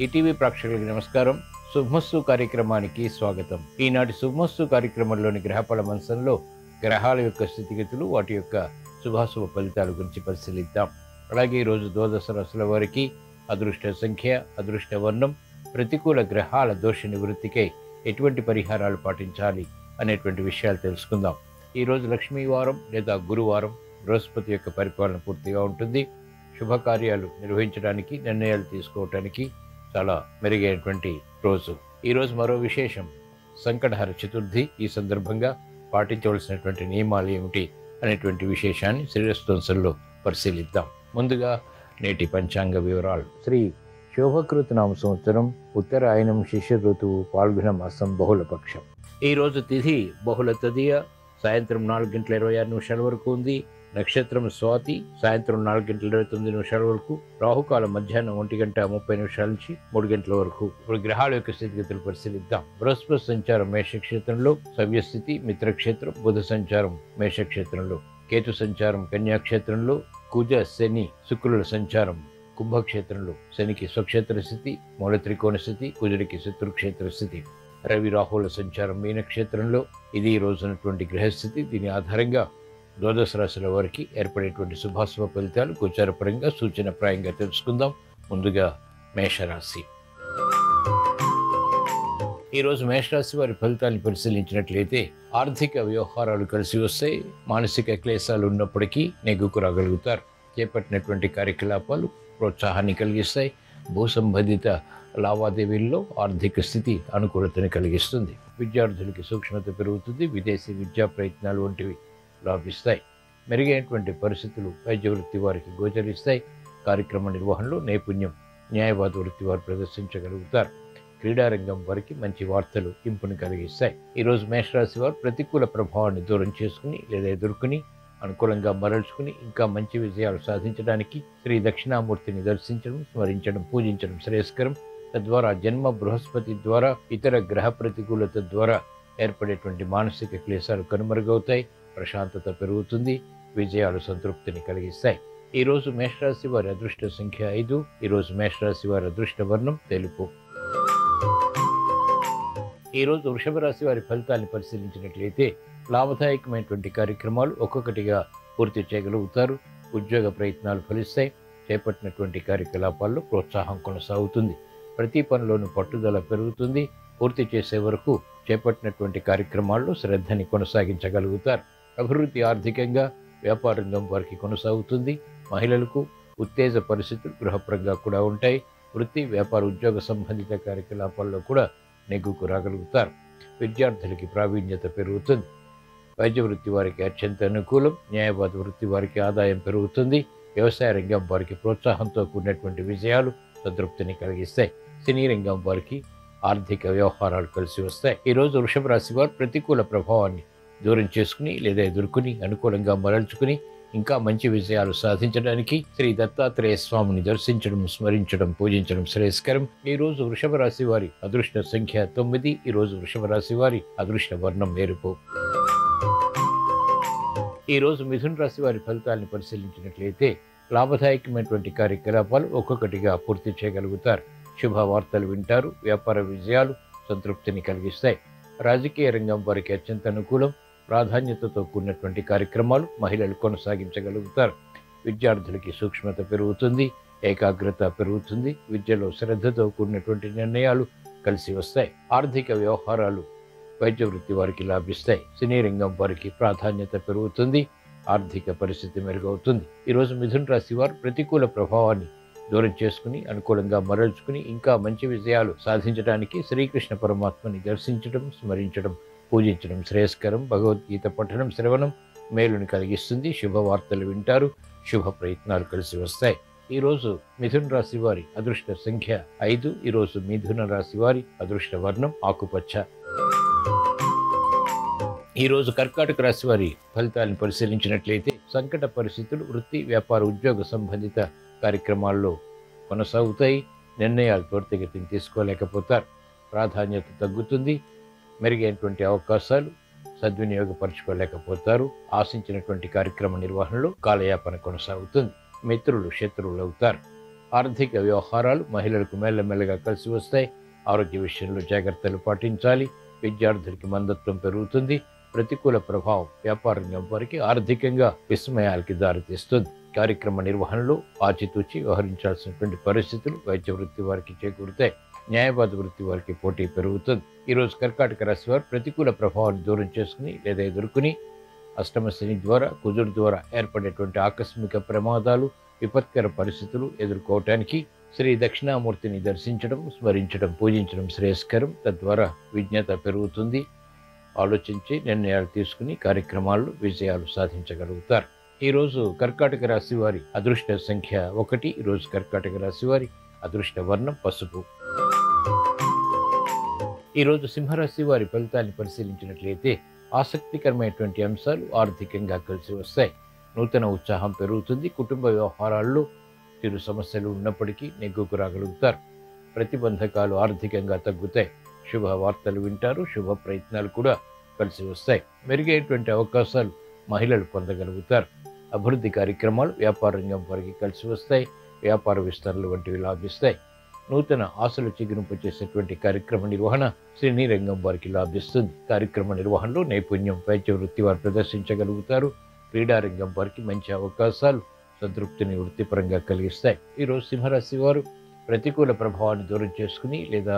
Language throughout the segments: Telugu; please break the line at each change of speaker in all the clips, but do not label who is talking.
ఈటీవీ ప్రేక్షకులకు నమస్కారం. శుభమస్తు కార్యక్రమానికి స్వాగతం. ఈనాటి శుభమస్తు కార్యక్రమంలోని గ్రహఫల మంచంలో గ్రహాల యొక్క స్థితిగతులు, వాటి యొక్క శుభాశుభ ఫలితాల గురించి పరిశీలిద్దాం. అలాగే ఈరోజు ద్వాదశ రాశుల వారికి అదృష్ట సంఖ్య, అదృష్ట వర్ణం, ప్రతికూల గ్రహాల దోష నివృత్తికై ఎటువంటి పరిహారాలు పాటించాలి అనేటువంటి విషయాలు తెలుసుకుందాం. ఈరోజు లక్ష్మీవారం లేదా గురువారం, బృహస్పతి యొక్క పరిపాలన పూర్తిగా ఉంటుంది. శుభకార్యాలు నిర్వహించడానికి, నిర్ణయాలు తీసుకోవటానికి చాలా మెరుగైనటువంటి రోజు. ఈరోజు మరో విశేషం సంకటహర చతుర్థి. ఈ సందర్భంగా పాటించవలసినటువంటి నియమాలు ఏమిటి అనేటువంటి విశేషాన్ని శ్రీరస్తంసంలో పరిశీలిద్దాం. ముందుగా నేటి పంచాంగ వివరాలు. శ్రీ శోభకృత నామ సంవత్సరం, ఉత్తరాయణం, శిశిర ఋతువు, పాల్గొన మాసం, బహుళపక్షం. ఈరోజు తిథి బహుళ తదియ, సాయంత్రం 4:26 వరకు ఉంది. నక్షత్రం స్వాతి, సాయంత్రం 4:29 వరకు. రాహుకాలం మధ్యాహ్నం 1:30 నుంచి 3 వరకు. ఇప్పుడు గ్రహాల యొక్క స్థితిగతులు పరిశీలిద్దాం. బృహస్పతి సంచారం మేషక్షేత్రంలో, సవ్యస్థితి మిత్రక్షేత్రం. బుధ సంచారం మేషక్షేత్రంలో, కేతు సంచారం కన్యాక్షేత్రంలో, కుజ శని శుక్రుల సంచారం కుంభక్షేత్రంలో. శనికి స్వక్షేత్ర స్థితి, మూల త్రికోణ స్థితి, కుజుడికి శత్రుక్షేత్ర స్థితి. రవి రాహుల సంచారం మీనక్షేత్రంలో. ఇది ఈ రోజునటువంటి గ్రహస్థితి. దీని ఆధారంగా ద్వాదశ రాశుల వారికి ఏర్పడేటువంటి శుభాశుభ ఫలితాలు గోచారపరంగా సూచనప్రాయంగా తెలుసుకుందాం. ముందుగా మేషరాశి. ఈరోజు మేషరాశి వారి ఫలితాన్ని పరిశీలించినట్లయితే ఆర్థిక వ్యవహారాలు కలిసి వస్తాయి. మానసిక క్లేశాలు ఉన్నప్పటికీ నెగ్గుకు రాగలుగుతారు. చేపట్టినటువంటి కార్యకలాపాలు ప్రోత్సాహాన్ని కలిగిస్తాయి. భూ సంబంధిత లావాదేవీల్లో ఆర్థిక స్థితి అనుకూలతను కలిగిస్తుంది. విద్యార్థులకి సూక్ష్మత పెరుగుతుంది. విదేశీ విద్యా ప్రయత్నాలు వంటివి లాభిస్తాయి. మెరుగైనటువంటి పరిస్థితులు వైద్య వృత్తి వారికి గోచరిస్తాయి. కార్యక్రమ నిర్వహణలో నైపుణ్యం న్యాయవాద వృత్తి వారు ప్రదర్శించగలుగుతారు. క్రీడారంగం వారికి మంచి వార్తలు ఇంపును కలిగిస్తాయి. ఈరోజు మేషరాశి వారు ప్రతికూల ప్రభావాన్ని దూరం చేసుకుని లేదా ఎదుర్కొని అనుకూలంగా మరల్చుకుని ఇంకా మంచి విజయాలు సాధించడానికి శ్రీ దక్షిణామూర్తిని దర్శించడం, స్మరించడం, పూజించడం శ్రేయస్కరం. తద్వారా జన్మ బృహస్పతి ద్వారా ఇతర గ్రహ ప్రతికూలత ద్వారా ఏర్పడేటువంటి మానసిక క్లేశాలు కనుమరుగవుతాయి. ప్రశాంతత పెరుగుతుంది. విజయాలు సంతృప్తిని కలిగిస్తాయి. ఈరోజు మేషరాశి వారి అదృష్ట సంఖ్య 5. ఈరోజు మేషరాశి వారి అదృష్ట వర్ణం తెలుపు. ఈరోజు వృషభ రాశి వారి ఫలితాన్ని పరిశీలించినట్లయితే లాభదాయకమైనటువంటి కార్యక్రమాలు ఒక్కొక్కటిగా పూర్తి చేయగలుగుతారు. ఉద్యోగ ప్రయత్నాలు ఫలిస్తాయి. చేపట్టినటువంటి కార్యకలాపాల్లో ప్రోత్సాహం కొనసాగుతుంది. ప్రతి పనిలోనూ పట్టుదల పెరుగుతుంది. పూర్తి చేసే వరకు చేపట్టినటువంటి కార్యక్రమాల్లో శ్రద్ధని కొనసాగించగలుగుతారు. అభివృద్ధి ఆర్థికంగా, వ్యాపార రంగం వారికి కొనసాగుతుంది. మహిళలకు ఉత్తేజ పరిస్థితులు గృహపరంగా కూడా ఉంటాయి. వృత్తి, వ్యాపార, ఉద్యోగ సంబంధిత కార్యకలాపాల్లో కూడా నెగ్గుకు రాగలుగుతారు. విద్యార్థులకి ప్రావీణ్యత పెరుగుతుంది. వైద్య వృత్తి వారికి అత్యంత అనుకూలం. న్యాయవాద వృత్తి వారికి ఆదాయం పెరుగుతుంది. వ్యవసాయ రంగం వారికి ప్రోత్సాహంతో కూడినటువంటి విజయాలు సంతృప్తిని కలిగిస్తాయి. సినీ రంగం వారికి ఆర్థిక వ్యవహారాలు కలిసి వస్తాయి. ఈరోజు వృషభ రాశి వారు ప్రతికూల ప్రభావాన్ని దూరం చేసుకుని లేదా ఎదుర్కొని అనుకూలంగా మరల్చుకుని ఇంకా మంచి విజయాలు సాధించడానికి శ్రీ దత్తాత్రేయ స్వామిని దర్శించడం, స్మరించడం, పూజించడం శ్రేయస్కరం. ఈ రోజు వృషభ రాశి వారి అదృష్ట సంఖ్య 9. ఈ రోజు వృషభ రాశి వారి అదృష్ట వర్ణం ఎరుపు. ఈ రోజు మిథున రాశి వారి ఫలితాలను పరిశీలించినట్లయితే లాభదాయకమైనటువంటి కార్యకలాపాలు ఒక్కొక్కటిగా పూర్తి చేయగలుగుతారు. శుభవార్తలు వింటారు. వ్యాపార విజయాలు సంతృప్తిని కలిగిస్తాయి. రాజకీయ రంగం వారికి అత్యంత అనుకూలం. ప్రాధాన్యతతో కూడినటువంటి కార్యక్రమాలు మహిళలు కొనసాగించగలుగుతారు. విద్యార్థులకి సూక్ష్మత పెరుగుతుంది. ఏకాగ్రత పెరుగుతుంది. విద్యలో శ్రద్ధతో కూడినటువంటి నిర్ణయాలు కలిసి వస్తాయి. ఆర్థిక వ్యవహారాలు వైద్య వృత్తి వారికి లాభిస్తాయి. సినీ రంగం వారికి ప్రాధాన్యత పెరుగుతుంది. ఆర్థిక పరిస్థితి మెరుగవుతుంది. ఈరోజు మిథున రాశి వారు ప్రతికూల ప్రభావాన్ని దూరం చేసుకుని అనుకూలంగా మరల్చుకుని ఇంకా మంచి విజయాలు సాధించడానికి శ్రీకృష్ణ పరమాత్మని దర్శించడం, స్మరించడం, పూజించడం శ్రేయస్కరం. భగవద్గీత పఠనం, శ్రవణం మేలుని కలిగిస్తుంది. శుభవార్తలు వింటారు. శుభ ప్రయత్నాలు కలిసి వస్తాయి. ఈరోజు మిథున రాశి వారి అదృష్ట సంఖ్య 5. ఈరోజు మిథున రాశి వారి అదృష్ట వర్ణం ఆకుపచ్చ. ఈరోజు కర్కాటక రాశి వారి ఫలితాలను పరిశీలించినట్లయితే సంకట పరిస్థితులు వృత్తి, వ్యాపార, ఉద్యోగ సంబంధిత కార్యక్రమాల్లో కొనసాగుతాయి. నిర్ణయాలు త్వరితగతిని తీసుకోలేకపోతారు. ప్రాధాన్యత తగ్గుతుంది. మెరుగైనటువంటి అవకాశాలు సద్వినియోగపరచుకోలేకపోతారు. ఆశించినటువంటి కార్యక్రమ నిర్వహణలో కాలయాపన కొనసాగుతుంది. మిత్రులు శత్రువులు అవుతారు. ఆర్థిక వ్యవహారాలు మహిళలకు మెల్లమెల్లగా కలిసి వస్తాయి. ఆరోగ్య విషయంలో జాగ్రత్తలు పాటించాలి. విద్యార్థులకి మందత్వం పెరుగుతుంది. ప్రతికూల ప్రభావం వ్యాపార రంగం వారికి ఆర్థికంగా విస్మయాలకి దారితీస్తుంది. కార్యక్రమ నిర్వహణలో ఆచితూచి వ్యవహరించాల్సినటువంటి పరిస్థితులు వైద్య వృత్తి వారికి చేకూరుతాయి. న్యాయవాద వృత్తి వారికి పోటీ పెరుగుతుంది. ఈరోజు కర్కాటక రాశి వారు ప్రతికూల ప్రభావాన్ని దూరం చేసుకుని లేదా ఎదుర్కొని అష్టమ శని ద్వారా, కుజుడు ద్వారా ఏర్పడేటువంటి ఆకస్మిక ప్రమాదాలు, విపత్కర పరిస్థితులు ఎదుర్కోవటానికి శ్రీ దక్షిణామూర్తిని దర్శించడం, స్మరించడం, పూజించడం శ్రేయస్కరం. తద్వారా విజ్ఞత పెరుగుతుంది. ఆలోచించి నిర్ణయాలు తీసుకుని కార్యక్రమాల్లో విజయాలు సాధించగలుగుతారు. ఈరోజు కర్కాటక రాశి వారి అదృష్ట సంఖ్య 1. ఈరోజు కర్కాటక రాశి వారి అదృష్ట వర్ణం పసుపు. ఈరోజు సింహరాశి వారి ఫలితాన్ని పరిశీలించినట్లయితే ఆసక్తికరమైనటువంటి అంశాలు ఆర్థికంగా కలిసి వస్తాయి. నూతన ఉత్సాహం పెరుగుతుంది. కుటుంబ వ్యవహారాల్లో చిరు సమస్యలు ఉన్నప్పటికీ నెగ్గుకు రాగలుగుతారు. ప్రతిబంధకాలు ఆర్థికంగా తగ్గుతాయి. శుభ వార్తలు వింటారు. శుభ ప్రయత్నాలు కూడా కలిసి వస్తాయి. మెరుగైనటువంటి అవకాశాలు మహిళలు పొందగలుగుతారు. అభివృద్ధి కార్యక్రమాలు వ్యాపార రంగం వారికి కలిసి వస్తాయి. వ్యాపార విస్తరణలు వంటివి లాభిస్తాయి. నూతన ఆశలు చిగురింపు చేసేటువంటి కార్యక్రమ నిర్వహణ సినీ రంగం వారికి లాభిస్తుంది. కార్యక్రమ నిర్వహణలో నైపుణ్యం వైద్య వృత్తి వారు ప్రదర్శించగలుగుతారు. క్రీడారంగం వారికి మంచి అవకాశాలు సంతృప్తిని వృత్తిపరంగా కలిగిస్తాయి. ఈరోజు సింహరాశి వారు ప్రతికూల ప్రభావాన్ని దూరం చేసుకుని లేదా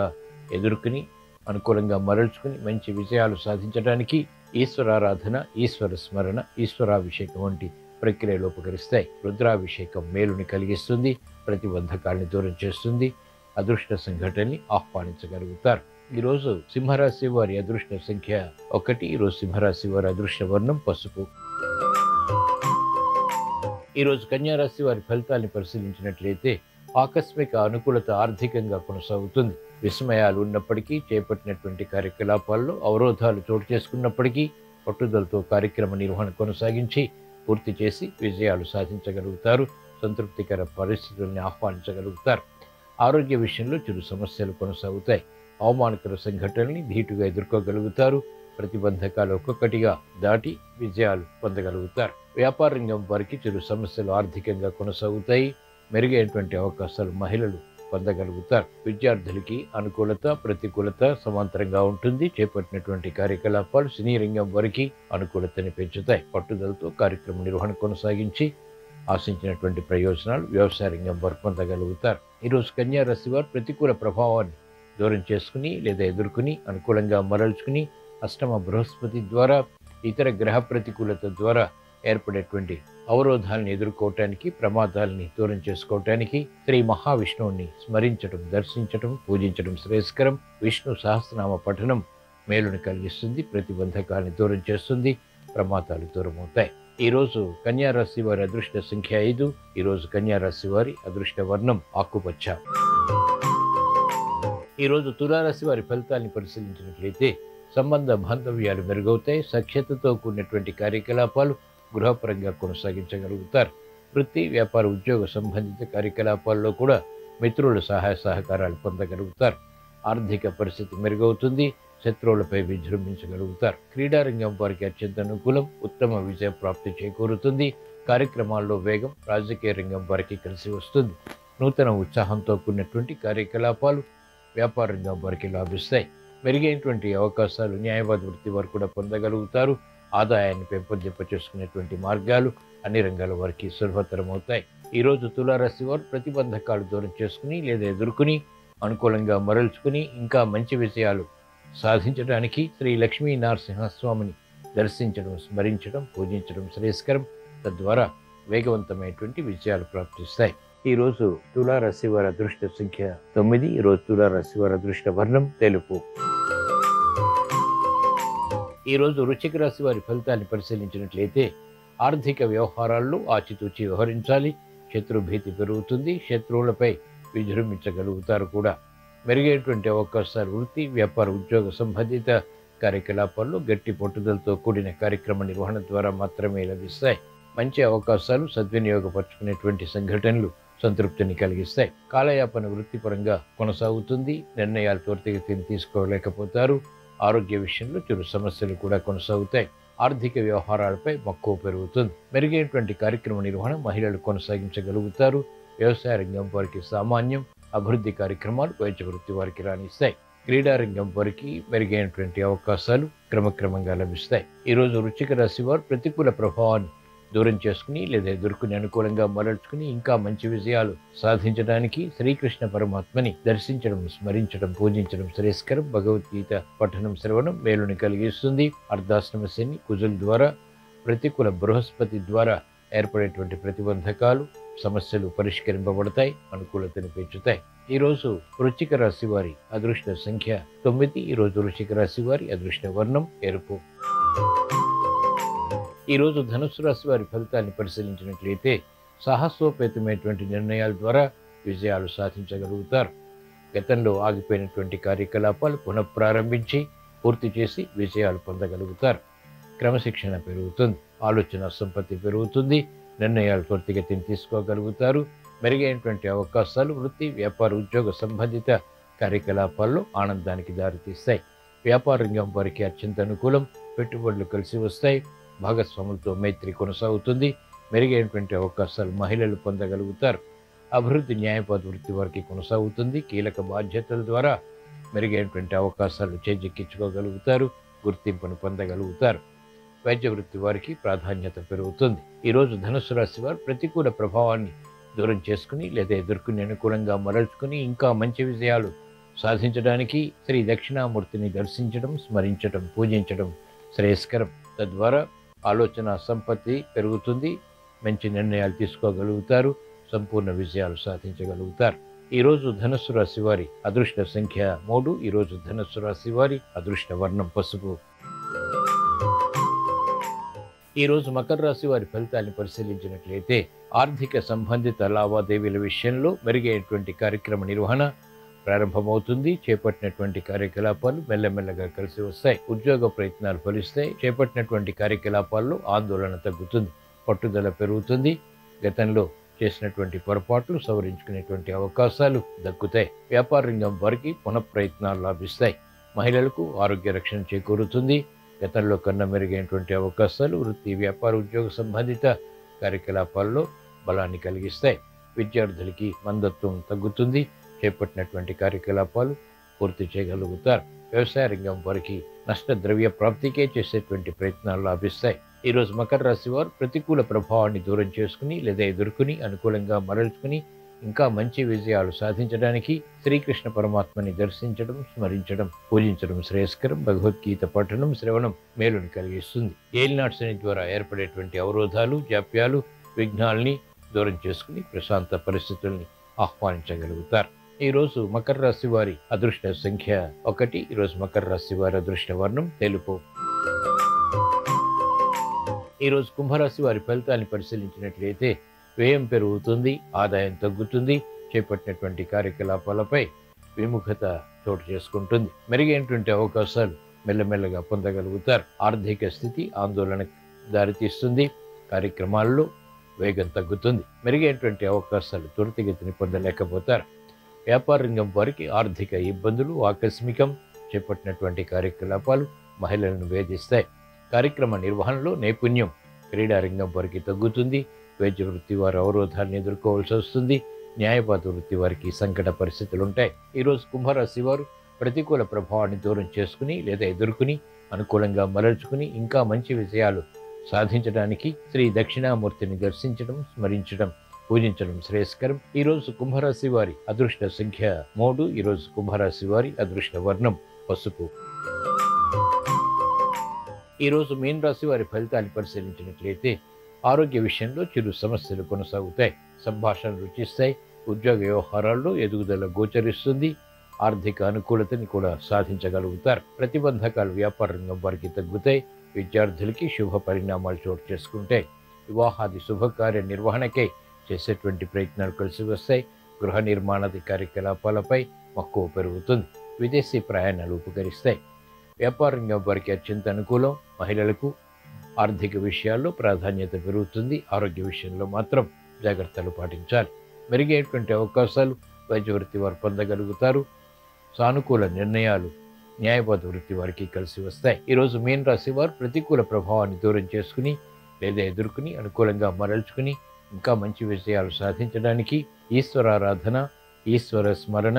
ఎదుర్కొని అనుకూలంగా మరల్చుకుని మంచి విజయాలు సాధించడానికి ఈశ్వరారాధన, ఈశ్వర స్మరణ, ఈశ్వరాభిషేకం వంటి ప్రక్రియలు ఉపకరిస్తాయి. రుద్రాభిషేకం మేలుని కలిగిస్తుంది. ప్రతిబంధకాల్ని దూరం చేస్తుంది. అదృష్ట సంఘటనని ఆహ్వానించగలుగుతారు. ఈరోజు సింహరాశి వారి అదృష్ట సంఖ్య 1. ఈరోజు సింహరాశి వారి అదృష్ట వర్ణం పసుపు. ఈరోజు కన్యారాశి వారి ఫలితాన్ని పరిశీలించినట్లయితే ఆకస్మిక అనుకూలత ఆర్థికంగా కొనసాగుతుంది. విస్మయాలు ఉన్నప్పటికీ, చేపట్టినటువంటి కార్యకలాపాల్లో అవరోధాలు చోటు చేసుకున్నప్పటికీ పట్టుదలతో కార్యక్రమ నిర్వహణ కొనసాగించి పూర్తి చేసి విజయాలు సాధించగలుగుతారు. సంతృప్తికర పరిస్థితుల్ని ఆహ్వానించగలుగుతారు. ఆరోగ్య విషయంలో చిరు సమస్యలు కొనసాగుతాయి. అవమానకర సంఘటనల్ని ధీటుగా ఎదుర్కోగలుగుతారు. ప్రతిబంధకాలు ఒక్కొక్కటిగా దాటి విజయాలు పొందగలుగుతారు. వ్యాపార రంగం వారికి చిరు సమస్యలు ఆర్థికంగా కొనసాగుతాయి. మెరుగైనటువంటి అవకాశాలు మహిళలు పొందగలుగుతారు. విద్యార్థులకి అనుకూలత, ప్రతికూలత సమాంతరంగా ఉంటుంది. చేపట్టినటువంటి కార్యకలాపాలు సినీ రంగం వారికి అనుకూలతని పెంచుతాయి. పట్టుదలతో కార్యక్రమ నిర్వహణ కొనసాగించి ఆశించినటువంటి ప్రయోజనాలు వ్యవసాయ రంగం వారు పొందగలుగుతారు. ఈరోజు కన్యా రాశి వారు ప్రతికూల ప్రభావాన్ని దూరం చేసుకుని లేదా ఎదుర్కొని అనుకూలంగా మరల్చుకుని అష్టమ బృహస్పతి ద్వారా, ఇతర గ్రహ ప్రతికూలత ద్వారా ఏర్పడేటువంటి అవరోధాలను ఎదుర్కోవటానికి, ప్రమాదాలని దూరం చేసుకోవటానికి శ్రీ మహావిష్ణువుని స్మరించడం, దర్శించడం, పూజించడం శ్రేయస్కరం. విష్ణు సహస్రనామ పఠనం మేలుని కలిగిస్తుంది. ప్రతిబంధకాలని దూరం చేస్తుంది. ప్రమాదాలు దూరం అవుతాయి. ఈరోజు కన్యారాశి వారి అదృష్ట సంఖ్య 5. ఈరోజు కన్యారాశి వారి అదృష్ట వర్ణం ఆకుపచ్చ. ఈరోజు తులారాశి వారి ఫలితాన్ని పరిశీలించినట్లయితే సంబంధ బాంధవ్యాలు మెరుగవుతాయి. సఖ్యతతో కూడినటువంటి కార్యకలాపాలు గృహపరంగా కొనసాగించగలుగుతారు. వృత్తి, వ్యాపార, ఉద్యోగ సంబంధిత కార్యకలాపాల్లో కూడా మిత్రుల సహాయ సహకారాలు పొందగలుగుతారు. ఆర్థిక పరిస్థితి మెరుగవుతుంది. శత్రువులపై విజృంభించగలుగుతారు. క్రీడారంగం వారికి అత్యంత అనుకూలం. ఉత్తమ విజయ ప్రాప్తి చేకూరుతుంది. కార్యక్రమాల్లో వేగం రాజకీయ రంగం వారికి కలిసి వస్తుంది. నూతన ఉత్సాహంతో కూడినటువంటి కార్యకలాపాలు వ్యాపార రంగం వారికి లాభిస్తాయి. మెరుగైనటువంటి అవకాశాలు న్యాయవాద వృత్తి వారు కూడా పొందగలుగుతారు. ఆదాయాన్ని పెంపొందింప చేసుకునేటువంటి మార్గాలు అన్ని రంగాల వారికి సులభతరం అవుతాయి. ఈరోజు తులారాశి వారు ప్రతిబంధకాలు దూరం చేసుకుని లేదా ఎదుర్కొని అనుకూలంగా మరల్చుకుని ఇంకా మంచి విజయాలు సాధించడానికి శ్రీ లక్ష్మీ నరసింహస్వామిని దర్శించడం, స్మరించడం, పూజించడం శ్రేయస్కరం. తద్వారా వేగవంతమైనటువంటి విజయాలు ప్రాప్తిస్తాయి. ఈరోజు తులారాశి వారి అదృష్ట సంఖ్య 9. ఈరోజు తులారాశి వారి అదృష్ట వర్ణం తెలుపు. ఈరోజు వృశ్చిక రాశి వారి ఫలితాన్ని పరిశీలించినట్లయితే ఆర్థిక వ్యవహారాల్లో ఆచితూచి వ్యవహరించాలి. శత్రుభీతి పెరుగుతుంది. శత్రువులపై విజృంభించగలుగుతారు కూడా. మెరుగైనటువంటి అవకాశాలు వృత్తి, వ్యాపార, ఉద్యోగ సంబంధిత కార్యకలాపాల్లో గట్టి పట్టుదలతో కూడిన కార్యక్రమ నిర్వహణ ద్వారా మాత్రమే లభిస్తాయి. మంచి అవకాశాలు సద్వినియోగపరుచుకునేటువంటి సంఘటనలు సంతృప్తిని కలిగిస్తాయి. కాలయాపన వృత్తిపరంగా కొనసాగుతుంది. నిర్ణయాలు త్వరితగతిని తీసుకోలేకపోతారు. ఆరోగ్య విషయంలో చిరు సమస్యలు కూడా కొనసాగుతాయి. ఆర్థిక వ్యవహారాలపై మక్కువ పెరుగుతుంది. మెరుగైనటువంటి కార్యక్రమ నిర్వహణ మహిళలు కొనసాగించగలుగుతారు. వ్యవసాయ రంగం వారికి సామాన్యం, అభివృద్ధి కార్యక్రమాలు వైద్య వృత్తి వారికి రాణిస్తాయి. క్రీడారంగం వారికి మెరుగైనటువంటి అవకాశాలు క్రమక్రమంగా లభిస్తాయి. ఈరోజు వృశ్చిక రాశి వారు ప్రతికూల ప్రభావాన్ని దూరం చేసుకుని లేదా ఎదుర్కొని అనుకూలంగా మరల్చుకుని ఇంకా మంచి విజయాలు సాధించడానికి శ్రీకృష్ణ పరమాత్మని దర్శించడం, స్మరించడం, పూజించడం శ్రేయస్కరం. భగవద్గీత పఠనం శ్రవణం మేలుని కలిగిస్తుంది. అర్ధాశ్రమ శని, కుజుల ద్వారా, ప్రతికూల బృహస్పతి ద్వారా ఏర్పడేటువంటి ప్రతిబంధకాలు, సమస్యలు పరిష్కరింపబడతాయి, అనుకూలతను పెంచుతాయి. ఈరోజు వృశ్చిక రాశి వారి అదృష్ట సంఖ్య 9. ఈరోజు వృశ్చిక రాశి వారి అదృష్ట వర్ణం ఎరుపు. ఈరోజు ధనుస్సు రాశి వారి ఫలితాన్ని పరిశీలించినట్లయితే సాహసోపేతమైనటువంటి నిర్ణయాల ద్వారా విజయాలు సాధించగలుగుతారు. గతంలో ఆగిపోయినటువంటి కార్యకలాపాలు పునఃప్రారంభించి పూర్తి చేసి విజయాలు పొందగలుగుతారు. క్రమశిక్షణ పెరుగుతుంది, ఆలోచన సంపత్తి పెరుగుతుంది, నిర్ణయాలు త్వరితగతిని తీసుకోగలుగుతారు. మెరుగైనటువంటి అవకాశాలు వృత్తి, వ్యాపార, ఉద్యోగ సంబంధిత కార్యకలాపాల్లో ఆనందానికి దారితీస్తాయి. వ్యాపార రంగం వారికి అత్యంత అనుకూలం, పెట్టుబడులు కలిసి వస్తాయి, భాగస్వాములతో మైత్రి కొనసాగుతుంది, మెరుగైనటువంటి అవకాశాలు మహిళలు పొందగలుగుతారు. అభివృద్ధి, న్యాయవాద వృత్తి వారికి కొనసాగుతుంది, కీలక బాధ్యతల ద్వారా మెరుగైనటువంటి అవకాశాలు చేజిక్కించుకోగలుగుతారు, గుర్తింపును పొందగలుగుతారు. వైద్య వృత్తి వారికి ప్రాధాన్యత పెరుగుతుంది. ఈరోజు ధనుస్సు రాశి వారు ప్రతికూల ప్రభావాన్ని దూరం చేసుకుని లేదా ఎదుర్కొని అనుకూలంగా మరల్చుకుని ఇంకా మంచి విజయాలు సాధించడానికి శ్రీ దక్షిణామూర్తిని దర్శించడం, స్మరించడం, పూజించడం శ్రేయస్కరం. తద్వారా ఆలోచన సంపత్తి పెరుగుతుంది, మంచి నిర్ణయాలు తీసుకోగలుగుతారు, సంపూర్ణ విజయాలు సాధించగలుగుతారు. ఈరోజు ధనుస్సు రాశి వారి అదృష్ట సంఖ్య 3. ఈరోజు ధనుస్సు రాశి వారి అదృష్ట వర్ణం పసుపు. ఈరోజు మకర రాశి వారి ఫలితాన్ని పరిశీలించినట్లయితే ఆర్థిక సంబంధిత లావాదేవీల విషయంలో మెరుగైనటువంటి కార్యక్రమ నిర్వహణ ప్రారంభమవుతుంది. చేపట్టినటువంటి కార్యకలాపాలు మెల్లమెల్లగా కలిసి వస్తాయి. ఉద్యోగ ప్రయత్నాలు ఫలిస్తాయి. చేపట్టినటువంటి కార్యకలాపాల్లో ఆందోళన తగ్గుతుంది, పట్టుదల పెరుగుతుంది. గతంలో చేసినటువంటి పొరపాట్లు సవరించుకునేటువంటి అవకాశాలు దక్కుతాయి. వ్యాపార రంగం వారికి పునఃప్రయత్నాలు లాభిస్తాయి. మహిళలకు ఆరోగ్య రక్షణ చేకూరుతుంది. గతంలో కన్నా మెరుగైనటువంటి అవకాశాలు వృత్తి, వ్యాపార, ఉద్యోగ సంబంధిత కార్యకలాపాల్లో బలాన్ని కలిగిస్తాయి. విద్యార్థులకి మందత్వం తగ్గుతుంది. చేపట్టినటువంటి కార్యకలాపాలు పూర్తి చేయగలుగుతారు. వ్యవసాయ రంగం వారికి నష్ట ద్రవ్య ప్రాప్తికే చేసేటువంటి ప్రయత్నాలు లాభిస్తాయి. ఈరోజు మకర రాశి వారు ప్రతికూల ప్రభావాన్ని దూరం చేసుకుని లేదా ఎదుర్కొని అనుకూలంగా మరల్చుకుని ఇంకా మంచి విజయాలు సాధించడానికి శ్రీకృష్ణ పరమాత్మని దర్శించడం, స్మరించడం, పూజించడం శ్రేయస్కరం. భగవద్గీత పఠనం శ్రవణం మేలుని కలిగిస్తుంది. ఏలినాటి శని ద్వారా ఏర్పడేటువంటి అవరోధాలు, జాప్యాలు, విఘ్నాల్ని దూరం చేసుకుని ప్రశాంత పరిస్థితుల్ని ఆహ్వానించగలుగుతారు. ఈరోజు మకర రాశి వారి అదృష్ట సంఖ్య 1. ఈరోజు మకర రాశి వారి అదృష్ట వర్ణం తెలుపు. ఈరోజు కుంభరాశి వారి ఫలితాన్ని పరిశీలించినట్లయితే వ్యయం పెరుగుతుంది, ఆదాయం తగ్గుతుంది. చేపట్టినటువంటి కార్యకలాపాలపై విముఖత చోటు చేసుకుంటుంది. మెరుగైనటువంటి అవకాశాలు మెల్లమెల్లగా పొందగలుగుతారు. ఆర్థిక స్థితి ఆందోళనకు దారితీస్తుంది. కార్యక్రమాల్లో వేగం తగ్గుతుంది. మెరుగైనటువంటి అవకాశాలు త్వరితగతిని పొందలేకపోతారు. వ్యాపార రంగం వారికి ఆర్థిక ఇబ్బందులు ఆకస్మికం. చేపట్టినటువంటి కార్యకలాపాలు మహిళలను వేధిస్తాయి. కార్యక్రమ నిర్వహణలో నైపుణ్యం క్రీడారంగం వారికి తగ్గుతుంది. వైద్య వృత్తి వారు అవరోధాన్ని ఎదుర్కోవాల్సి వస్తుంది. న్యాయవాద వృత్తి వారికి సంకట పరిస్థితులు ఉంటాయి. ఈరోజు కుంభరాశి వారు ప్రతికూల ప్రభావాన్ని దూరం చేసుకుని లేదా ఎదుర్కొని అనుకూలంగా మరల్చుకుని ఇంకా మంచి విజయాలు సాధించడానికి శ్రీ దక్షిణామూర్తిని దర్శించడం, స్మరించడం, పూజించడం శ్రేయస్కరం. ఈరోజు కుంభరాశి వారి అదృష్ట సంఖ్య 3. ఈరోజు కుంభరాశి వారి అదృష్ట వర్ణం పసుపు. ఈరోజు మీన రాశి వారి ఫలితాన్ని పరిశీలించినట్లయితే ఆరోగ్య విషయంలో చిరు సమస్యలు కొనసాగుతాయి. సంభాషణలు రుచిస్తాయి. ఉద్యోగ వ్యవహారాల్లో ఎదుగుదల గోచరిస్తుంది. ఆర్థిక అనుకూలతని కూడా సాధించగలుగుతారు. ప్రతిబంధకాలు వ్యాపార రంగం వారికి తగ్గుతాయి. విద్యార్థులకి శుభ పరిణామాలు చోటు చేసుకుంటాయి. వివాహాది శుభకార్య నిర్వహణకై చేసేటువంటి ప్రయత్నాలు కలిసి వస్తాయి. గృహ నిర్మాణాది కార్యకలాపాలపై మక్కువ పెరుగుతుంది. విదేశీ ప్రయాణాలు ఉపకరిస్తాయి. వ్యాపార రంగం వారికి అత్యంత అనుకూలం. మహిళలకు ఆర్థిక విషయాల్లో ప్రాధాన్యత పెరుగుతుంది. ఆరోగ్య విషయంలో మాత్రం జాగ్రత్తలు పాటించాలి. మెరుగైనటువంటి అవకాశాలు వైద్య వృత్తి వారు పొందగలుగుతారు. సానుకూల నిర్ణయాలు న్యాయవాద వృత్తి వారికి కలిసి వస్తాయి. ఈరోజు మీన రాశి వారు ప్రతికూల ప్రభావాన్ని దూరం చేసుకుని లేదా ఎదుర్కొని అనుకూలంగా మరల్చుకుని ఇంకా మంచి విషయాలు సాధించడానికి ఈశ్వరారాధన, ఈశ్వర స్మరణ,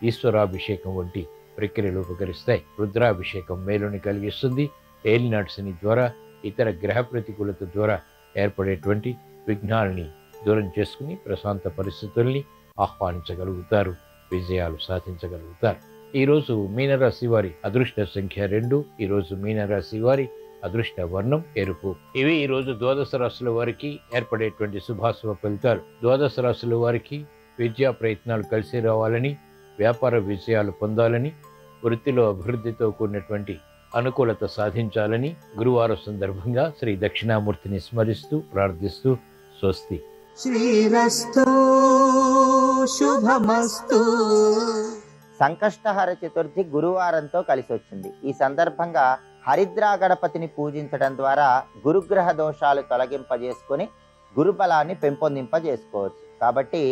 ఈశ్వరాభిషేకం వంటి ప్రక్రియలు ఉపకరిస్తాయి. రుద్రాభిషేకం మేలుని కలిగిస్తుంది. ఏలినాటి శని ద్వారా, ఇతర గ్రహ ప్రతికూలత ద్వారా ఏర్పడేటువంటి విఘ్నాలని దూరం చేసుకుని ప్రశాంత పరిస్థితుల్ని ఆహ్వానించగలుగుతారు, విజయాలు సాధించగలుగుతారు. ఈరోజు మీనరాశి వారి అదృష్ట సంఖ్య 2. ఈరోజు మీనరాశి వారి అదృష్ట వర్ణం ఎరుపు. ఇవి ఈరోజు ద్వాదశ రాశుల వారికి ఏర్పడేటువంటి శుభాశుభ ఫలితాలు. ద్వాదశ రాశుల వారికి విద్యా ప్రయత్నాలు కలిసి రావాలని, వ్యాపార విజయాలు పొందాలని, వృత్తిలో అభివృద్ధితో కూడినటువంటి అనుకూలత సాధించాలని గురువారం సందర్భంగా శ్రీ దక్షిణామూర్తిని స్మరిస్తూ ప్రార్థిస్తూ స్వస్తి.
శ్రీరస్తు శుభమస్తు.
సంకష్టహర చతుర్థి గురువారంతో కలిసి వచ్చింది. ఈ సందర్భంగా హరిద్రా గణపతిని పూజించడం ద్వారా గురుగ్రహ దోషాలు తొలగింపజేసుకొని గురుబలాన్ని పెంపొందింపజేసుకోవచ్చు. కాబట్టి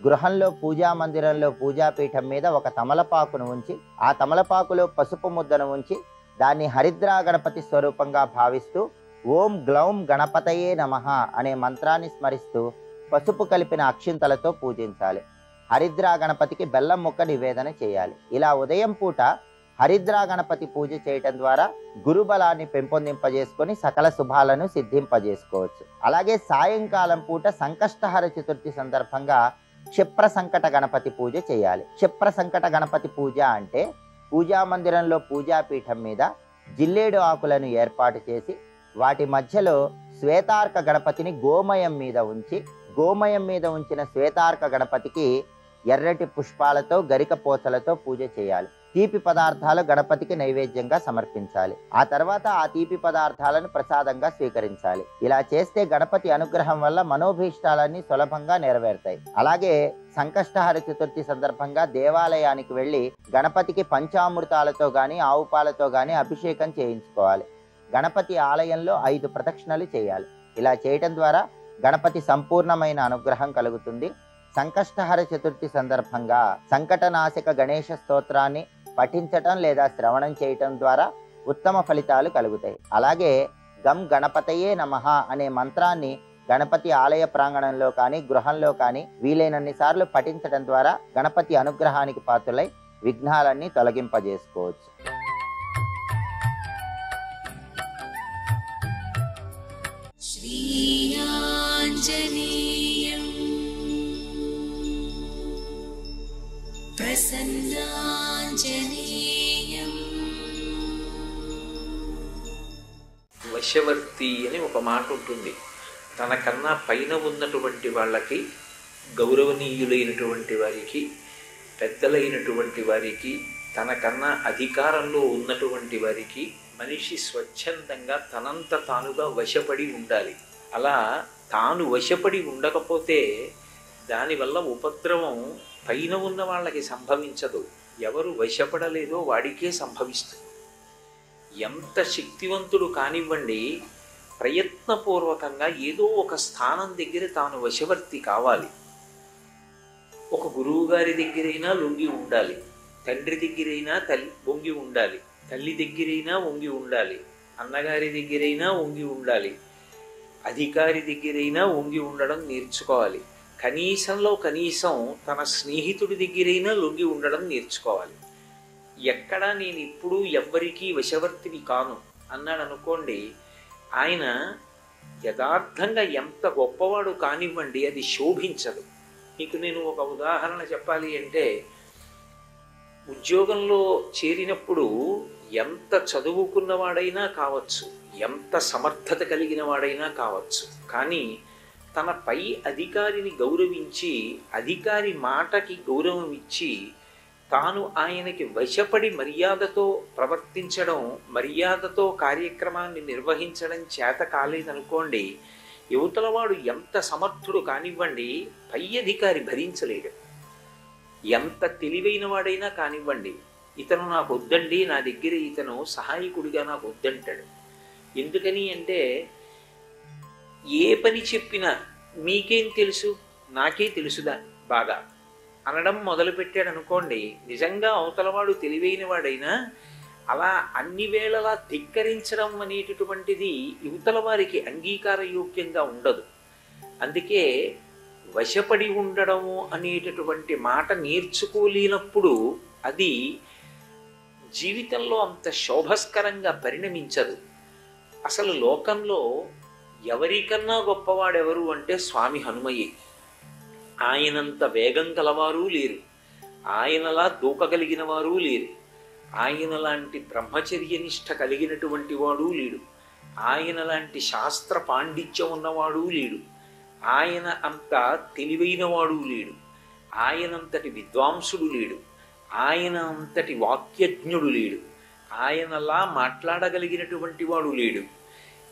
గృహంలో పూజా మందిరంలో పూజాపీఠం మీద ఒక తమలపాకును ఉంచి, ఆ తమలపాకులో పసుపు ముద్దను ఉంచి, దాన్ని హరిద్రా గణపతి స్వరూపంగా భావిస్తూ ఓం గ్లౌం గణపతయే నమః అనే మంత్రాన్ని స్మరిస్తూ పసుపు కలిపిన అక్షింతలతో పూజించాలి. హరిద్రా గణపతికి బెల్లం ముక్క నివేదన చేయాలి. ఇలా ఉదయం పూట హరిద్రా గణపతి పూజ చేయటం ద్వారా గురుబలాన్ని పెంపొందింపజేసుకొని సకల శుభాలను సిద్ధింపజేసుకోవచ్చు. అలాగే సాయంకాలం పూట సంకష్టహర చతుర్థి సందర్భంగా క్షిప్ర సంకట గణపతి పూజ చేయాలి. క్షిప్ర సంకట గణపతి పూజ అంటే పూజా మందిరంలో పూజాపీఠం మీద జిల్లేడు ఆకులను ఏర్పాటు చేసి, వాటి మధ్యలో శ్వేతార్క గణపతిని గోమయం మీద ఉంచి, గోమయం మీద ఉంచిన శ్వేతార్క గణపతికి ఎర్రటి పుష్పాలతో గరిక పోచలతో పూజ చేయాలి. తీపి పదార్థాలు గణపతికి నైవేద్యంగా సమర్పించాలి. ఆ తర్వాత ఆ తీపి పదార్థాలను ప్రసాదంగా స్వీకరించాలి. ఇలా చేస్తే గణపతి అనుగ్రహం వల్ల మనోభీష్టాలన్నీ సులభంగా నెరవేరుతాయి. అలాగే సంకష్టహర చతుర్థి సందర్భంగా దేవాలయానికి వెళ్ళి గణపతికి పంచామృతాలతో గాని ఆవు పాలతో గాని అభిషేకం చేయించుకోవాలి. గణపతి ఆలయంలో 5 ప్రదక్షిణలు చేయాలి. ఇలా చేయటం ద్వారా గణపతి సంపూర్ణమైన అనుగ్రహం కలుగుతుంది. సంకష్టహర చతుర్థి సందర్భంగా సంకటనాశక గణేష స్తోత్రాన్ని పఠించటం లేదా శ్రవణం చేయటం ద్వారా ఉత్తమ ఫలితాలు కలుగుతాయి. అలాగే గం గణపతయే నమః అనే మంత్రాన్ని గణపతి ఆలయ ప్రాంగణంలో కానీ గృహంలో కానీ వీలైనన్ని సార్లు పఠించడం ద్వారా గణపతి అనుగ్రహానికి పాత్రులై విఘ్నాలన్నీ తొలగింపజేసుకోవచ్చు.
వశవర్తి అని ఒక మాట ఉంటుంది. తనకన్నా పైన ఉన్నటువంటి వాళ్ళకి, గౌరవనీయులైనటువంటి వారికి, పెద్దలైనటువంటి వారికి, తనకన్నా అధికారంలో ఉన్నటువంటి వారికి మనిషి స్వచ్ఛందంగా తనంత తానుగా వశపడి ఉండాలి. అలా తాను వశపడి ఉండకపోతే దానివల్ల ఉపద్రవం పైన ఉన్న వాళ్ళకి సంభవించదు. ఎవరు వశపడలేదో వాడికే సంభవిస్తుంది. ఎంత శక్తివంతుడు కానివ్వండి, ప్రయత్నపూర్వకంగా ఏదో ఒక స్థానం దగ్గర తాను వశవర్తి కావాలి. ఒక గురువు గారి దగ్గరైనా లొంగి ఉండాలి, తండ్రి దగ్గరైనా వంగి ఉండాలి, తల్లి దగ్గరైనా వంగి ఉండాలి, అన్నగారి దగ్గరైనా వంగి ఉండాలి, అధికారి దగ్గరైనా వంగి ఉండడం నేర్చుకోవాలి. కనీసంలో కనీసం తన స్నేహితుడి దగ్గరైనా లొంగి ఉండడం నేర్చుకోవాలి. ఎక్కడా నేను ఇప్పుడు ఎవ్వరికీ వశవర్తిని కాను అన్నాడు అనుకోండి, ఆయన యథార్థంగా ఎంత గొప్పవాడు కానివ్వండి, అది శోభించదు. మీకు నేను ఒక ఉదాహరణ చెప్పాలి అంటే, ఉద్యోగంలో చేరినప్పుడు ఎంత చదువుకున్నవాడైనా కావచ్చు, ఎంత సమర్థత కలిగిన వాడైనా కావచ్చు, కానీ తన పై అధికారిని గౌరవించి, అధికారి మాటకి గౌరవం ఇచ్చి, తాను ఆయనకి వశపడి మర్యాదతో ప్రవర్తించడం, మర్యాదతో కార్యక్రమాన్ని నిర్వహించడం చేత కాలేదనుకోండి, యువతలవాడు ఎంత సమర్థుడు కానివ్వండి, పై అధికారి భరించలేడు. ఎంత తెలివైన వాడైనా కానివ్వండి, ఇతను నాకు వద్దండి, నా దగ్గర ఇతను సహాయకుడిగా నాకు వద్దంటాడు. ఎందుకని అంటే, ఏ పని చెప్పినా మీకేం తెలుసు, నాకే తెలుసుదా బాగా అనడం మొదలుపెట్టాడు అనుకోండి, నిజంగా అవతలవాడు తెలివైన వాడైనా అలా అన్ని వేళలా ధిక్కరించడం అనేటటువంటిది యువతల వారికి అంగీకారయోగ్యంగా ఉండదు. అందుకే వశపడి ఉండడము అనేటటువంటి మాట నేర్చుకోలేనప్పుడు అది జీవితంలో అంత శోభస్కరంగా పరిణమించదు. అసలు లోకంలో ఎవరికన్నా గొప్పవాడెవరు అంటే స్వామి హనుమయ్యే. ఆయనంత వేగం గలవారు లేరు, ఆయనలా దూకగలిగిన వారు లేరు, ఆయన లాంటి బ్రహ్మచర్యనిష్ట కలిగినటువంటి వాడు లేడు, ఆయన లాంటి శాస్త్ర పాండిత్యం ఉన్నవాడు లేడు, ఆయన అంత తెలివైనవాడు లేడు, ఆయనంతటి విద్వాంసుడు లేడు, ఆయన అంతటి వాక్యజ్ఞుడు లేడు, ఆయనలా మాట్లాడగలిగినటువంటి వాడు లేడు.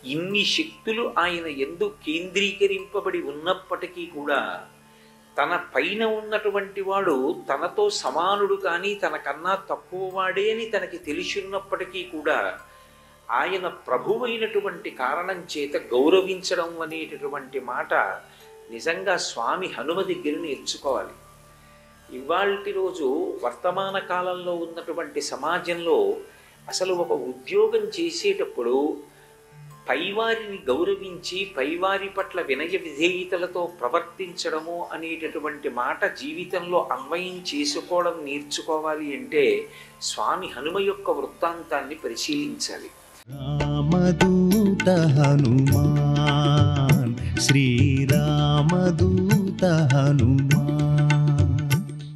ఇన్ని శక్తులు ఆయన యందు కేంద్రీకరింపబడి ఉన్నప్పటికీ కూడా తన పైన ఉన్నటువంటి వాడు తనతో సమానుడు కానీ తనకన్నా తక్కువ వాడే అని తనకి తెలిసిన్నప్పటికీ కూడా ఆయన ప్రభువైనటువంటి కారణం చేత గౌరవించడం అనేటటువంటి మాట నిజంగా స్వామి హనుమ దగ్గర నేర్చుకోవాలి. ఇవాల్టి రోజు వర్తమాన కాలంలో ఉన్నటువంటి సమాజంలో అసలు ఒక ఉద్యోగం చేసేటప్పుడు పైవారిని గౌరవించి పైవారి పట్ల వినయ విధేయతలతో ప్రవర్తించడము అనేటటువంటి మాట జీవితంలో అన్వయం చేసుకోవడం నేర్చుకోవాలి అంటే స్వామి హనుమ యొక్క వృత్తాంతాన్ని పరిశీలించాలి.
రామదూత హనుమాన్, శ్రీరామదూత హనుమాన్.